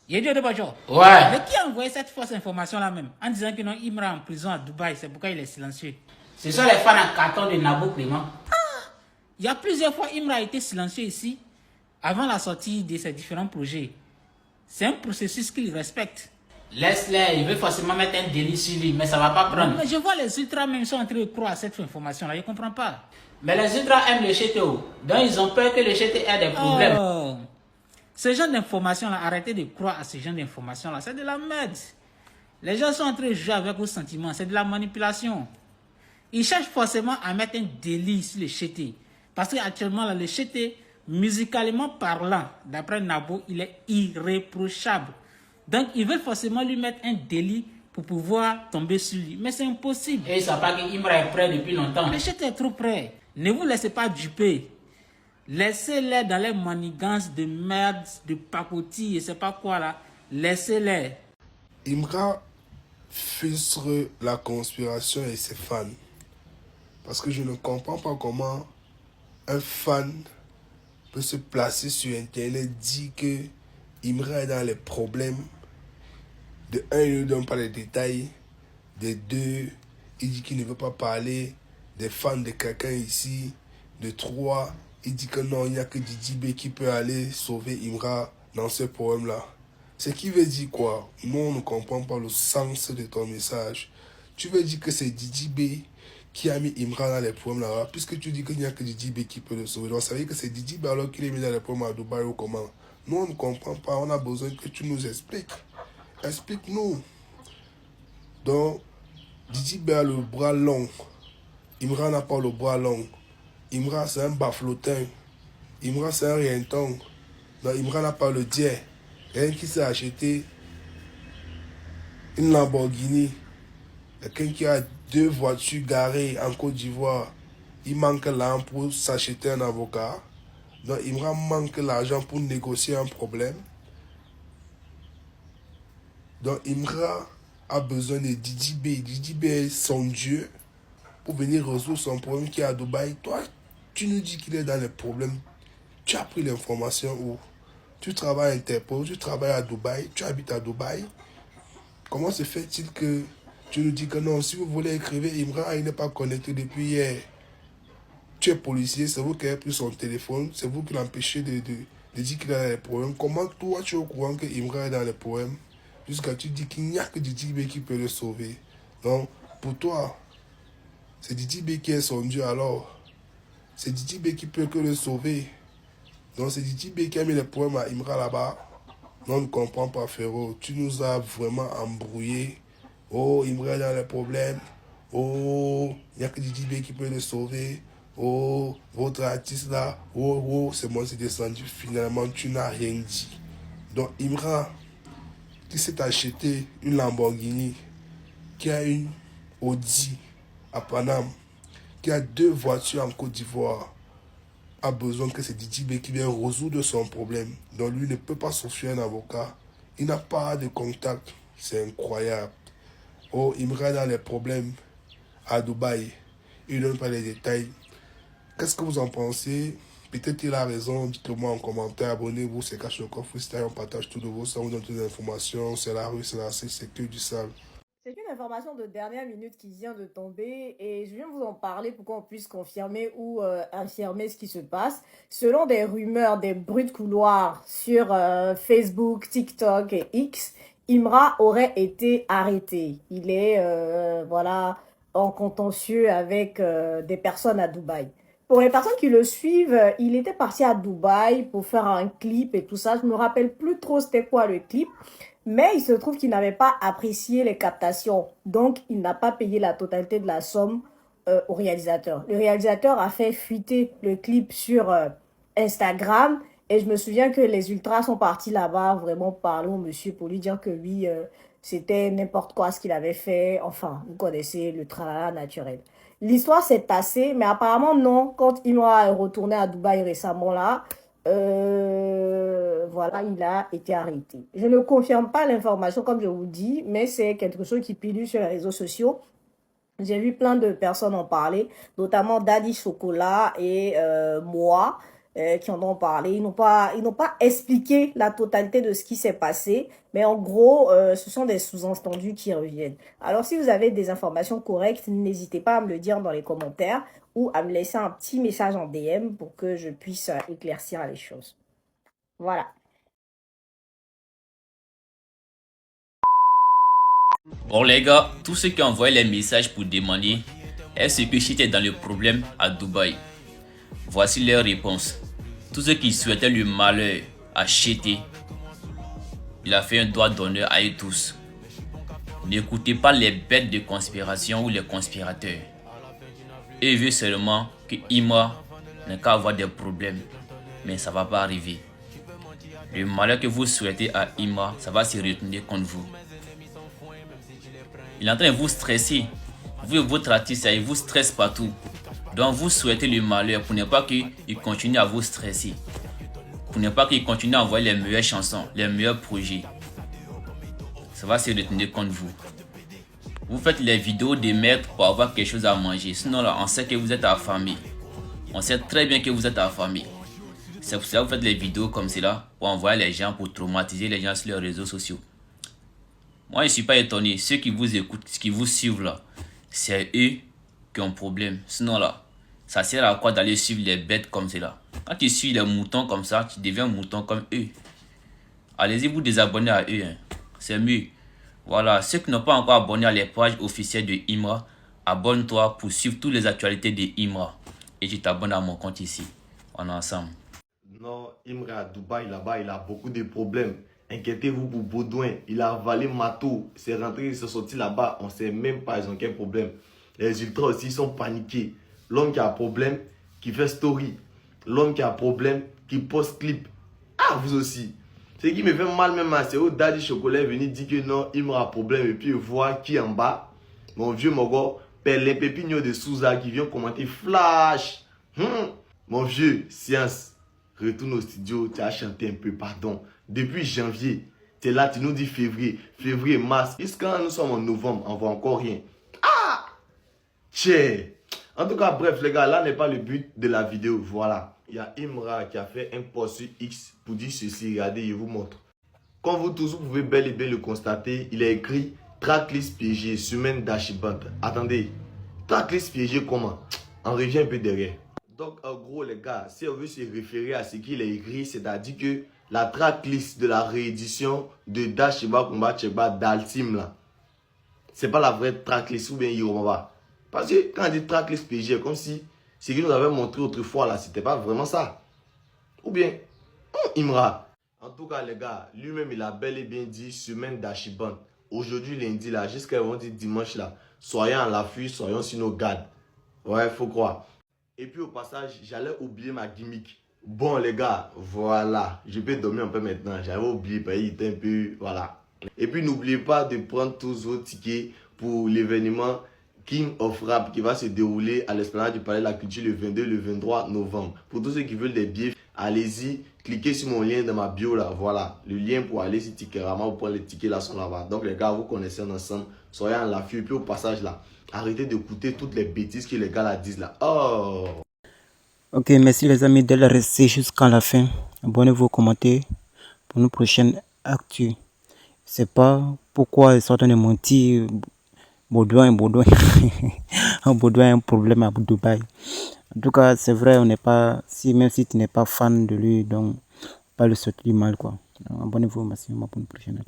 Yedio de Bajo. Ouais. Mais qui a envoyé cette fausse information-là même en disant que non, Imra est en prison à Dubaï, c'est pourquoi il est silencieux. Ce sont les fans en carton de Nabou Clément. Il y a plusieurs fois Imra a été silencieux ici avant la sortie de ses différents projets. C'est un processus qu'il respecte. Laisse-les, il veut forcément mettre un délit sur lui, mais ça va pas prendre. Mais je vois les ultras même sont en train de croire à cette information-là, je ne comprends pas. Mais les ultras aiment le CTO, donc ils ont peur que le CTO ait des problèmes. Oh, ce genre d'informations-là, arrêtez de croire à ce genre d'informations-là, c'est de la merde. Les gens sont en train de jouer avec vos sentiments, c'est de la manipulation. Ils cherchent forcément à mettre un délit sur le CT. Parce qu'actuellement, le CT, musicalement parlant, d'après Nabo, il est irréprochable. Donc, ils veulent forcément lui mettre un délit pour pouvoir tomber sur lui. Mais c'est impossible. Et ils ne savent pas qu'Imra est prêt depuis longtemps. Le CT est trop près. Ne vous laissez pas duper. Laissez-les dans les manigances de merde, de pacotille et c'est pas quoi là. Laissez-les. Imra frustre la conspiration et ses fans. Parce que je ne comprends pas comment un fan peut se placer sur Internet, dire que Imra est dans les problèmes. De un, il ne donne pas les détails. De deux, il dit qu'il ne veut pas parler des fans de quelqu'un ici. De trois, il dit que non, il n'y a que Didi B qui peut aller sauver Imra dans ce problème-là. Ce qui veut dire quoi? Nous, on ne comprend pas le sens de ton message. Tu veux dire que c'est Didi B qui a mis Imra dans les problèmes là-bas, puisque tu dis qu'il n'y a que Didi B qui peut le sauver. Donc, ça veut dire que c'est Didi B alors qu'il est mis dans les problèmes à Dubaï ou comment? Nous, on ne comprend pas. On a besoin que tu nous expliques. Explique-nous. Donc, Didi B a le bras long. Imra n'a pas le bras long. Imra, c'est un baflotin. Imra, c'est un rienton. Donc, Imra n'a pas le dieu. Rien qui s'est acheté une Lamborghini. Quelqu'un qui a 2 voitures garées en Côte d'Ivoire. Il manque l'argent pour s'acheter un avocat. Donc, Imra manque l'argent pour négocier un problème. Donc, Imra a besoin de Didi B. Didi B est son dieu pour venir résoudre son problème qui est à Dubaï. Toi, tu nous dis qu'il est dans les problèmes. Tu as pris l'information où tu travailles à Interpol, tu travailles à Dubaï, tu habites à Dubaï. Comment se fait-il que tu nous dis que non, si vous voulez écrire Imra, il n'est pas connecté depuis hier. Tu es policier, c'est vous qui avez pris son téléphone, c'est vous qui l'empêchez de dire qu'il a des problèmes. Comment toi, tu es au courant que Imra est dans les problèmes jusqu'à tu dis qu'il n'y a que Didi B qui peut le sauver. Donc, pour toi, c'est Didi B qui est son Dieu alors. C'est Didi B qui peut que le sauver. Donc, c'est Didi B qui a mis les problèmes à Imra là-bas. Non, on ne comprend pas, frérot. Tu nous as vraiment embrouillé. Oh, Imra est dans les problèmes. Oh, il n'y a que Didi B qui peut le sauver. Oh, votre artiste là. Oh, oh, c'est moi qui est descendu. Finalement, tu n'as rien dit. Donc, Imra, qui s'est acheté une Lamborghini, qui a une Audi à Paname, qui a 2 voitures en Côte d'Ivoire, a besoin que c'est Didi B qui vienne résoudre son problème. Donc lui ne peut pas s'offrir un avocat. Il n'a pas de contact. C'est incroyable. Oh, Imra dans les problèmes à Dubaï. Il ne donne pas les détails. Qu'est-ce que vous en pensez? Peut-être il a raison. Dites-le-moi en commentaire. Abonnez-vous. C'est Cash le Coffre Freestyle. On partage tout de vos ça. On donne toutes les informations. C'est la rue, c'est la C, c'est que du sale. C'est une information de dernière minute qui vient de tomber et je viens vous en parler pour qu'on puisse confirmer ou infirmer ce qui se passe. Selon des rumeurs, des bruits de couloir sur Facebook, TikTok et X, Imra aurait été arrêté. Il est voilà en contentieux avec des personnes à Dubaï. Pour les personnes qui le suivent, il était parti à Dubaï pour faire un clip et tout ça. Je me rappelle plus trop c'était quoi le clip. Mais il se trouve qu'il n'avait pas apprécié les captations. Donc, il n'a pas payé la totalité de la somme au réalisateur. Le réalisateur a fait fuiter le clip sur Instagram. Et je me souviens que les ultras sont partis là-bas vraiment parler au monsieur pour lui dire que oui, c'était n'importe quoi ce qu'il avait fait. Enfin, vous connaissez le tralala naturel. L'histoire s'est tassée, mais apparemment non. Quand Imra est retourné à Dubaï récemment là, voilà, il a été arrêté. Je ne confirme pas l'information comme je vous dis, mais c'est quelque chose qui pilule sur les réseaux sociaux. J'ai vu plein de personnes en parler, notamment Daddy Chocolat et moi. qui en ont parlé. Ils n'ont pas expliqué la totalité de ce qui s'est passé, mais en gros, ce sont des sous-entendus qui reviennent. Alors, si vous avez des informations correctes, n'hésitez pas à me le dire dans les commentaires ou à me laisser un petit message en DM pour que je puisse éclaircir les choses. Voilà. Bon les gars, tous ceux qui ont envoyé les messages pour demander est-ce que j'étais dans le problème à Dubaï, voici leur réponse. Tous ceux qui souhaitaient le malheur à Chété, il a fait un doigt d'honneur à eux tous. N'écoutez pas les bêtes de conspiration ou les conspirateurs. Eux veulent seulement que Imra n'a qu'à avoir des problèmes, mais ça va pas arriver. Le malheur que vous souhaitez à Imra, ça va se retourner contre vous. Il est en train de vous stresser. Vous, votre artiste, il vous stresse partout. Donc vous souhaitez le malheur pour ne pas qu'il continue à vous stresser. Pour ne pas qu'il continue à envoyer les meilleures chansons, les meilleurs projets. Ça va se retourner contre vous. Vous faites les vidéos de merde pour avoir quelque chose à manger. Sinon là, on sait que vous êtes affamé. On sait très bien que vous êtes affamé. C'est pour ça que vous faites les vidéos comme cela pour envoyer les gens, pour traumatiser les gens sur les réseaux sociaux. Moi, je ne suis pas étonné. Ceux qui vous écoutent, qui vous suivent là, c'est eux qui ont problème. Sinon là, ça sert à quoi d'aller suivre les bêtes comme cela? Quand tu suis les moutons comme ça, tu deviens mouton comme eux. Allez-y vous désabonner à eux. Hein. C'est mieux. Voilà, ceux qui n'ont pas encore abonné à les pages officielles de Imra, abonne-toi pour suivre toutes les actualités de Imra. Et tu t'abonnes à mon compte ici. On est ensemble. Non, Imra à Dubaï, là-bas, il a beaucoup de problèmes. Inquiétez-vous pour Baudouin. Il a avalé Mato. C'est rentré, il s'est sorti là-bas. On ne sait même pas, ils ont quel problème. Les ultras aussi, ils sont paniqués. L'homme qui a un problème, qui fait story. L'homme qui a un problème, qui poste clip. Ah, vous aussi. Ce qui me fait mal même, c'est où Daddy Chocolat est venu dire que non, Imra a un problème. Et puis, il voit qui en bas. Mon vieux Mogo, Pelé Pépigno de Souza qui vient commenter Flash. Mon vieux, science. Retourne au studio, tu as chanté un peu, pardon. Depuis janvier, tu es là, tu nous dis février, mars. Jusqu'à nous sommes en novembre, on voit encore rien. Ah! Tchè! En tout cas, bref, les gars, là n'est pas le but de la vidéo. Voilà. Il y a Imra qui a fait un post sur X pour dire ceci. Regardez, je vous montre. Comme vous tous, vous pouvez bel et bien le constater, il a écrit tracklist piégé, semaine d'Archibald. Attendez, tracklist piégé comment? On revient un peu derrière. Donc, en gros, les gars, si on veut se référer à ce qu'il a écrit, c'est-à-dire que la tracklist de la réédition de Dashiba Combat Cheba d'Altim, là, c'est pas la vraie tracklist ou bien Yoromaba. Parce que quand on dit tracklist PG, comme si ce qu'il nous avait montré autrefois, là, c'était pas vraiment ça. Ou bien, Imra. En tout cas, les gars, lui-même, il a bel et bien dit semaine d'Archibald. Aujourd'hui, lundi, là, jusqu'à dimanche, là, soyons à l'affût, soyons sur nos gardes. Ouais, faut croire. Et puis au passage, j'allais oublier ma gimmick. Bon les gars, voilà. Je peux dormir un peu maintenant. J'avais oublié, il était un peu... Voilà. Et puis n'oubliez pas de prendre tous vos tickets pour l'événement King of Rap qui va se dérouler à l'Esplanade du Palais de la Culture le 22 et le 23 novembre. Pour tous ceux qui veulent des billets, allez-y. Cliquez sur mon lien dans ma bio là. Voilà. Le lien pour aller sur Ticketama ou prendre les tickets là sont là-bas. Donc les gars, vous connaissez ensemble. Soyez en l'affût. Et puis au passage là, arrêtez d'écouter toutes les bêtises que les gars là disent là. Oh! Ok, merci les amis de rester jusqu'à la fin. Abonnez-vous, commentez pour nos prochaines actus. Je sais pas pourquoi ils sont en train de mentir. Baudouin. Baudouin a un problème à Dubaï. En tout cas, c'est vrai, on n'est pas, même si tu n'es pas fan de lui, donc pas le souhaiter du mal quoi. Abonnez-vous, merci, pour une prochaine.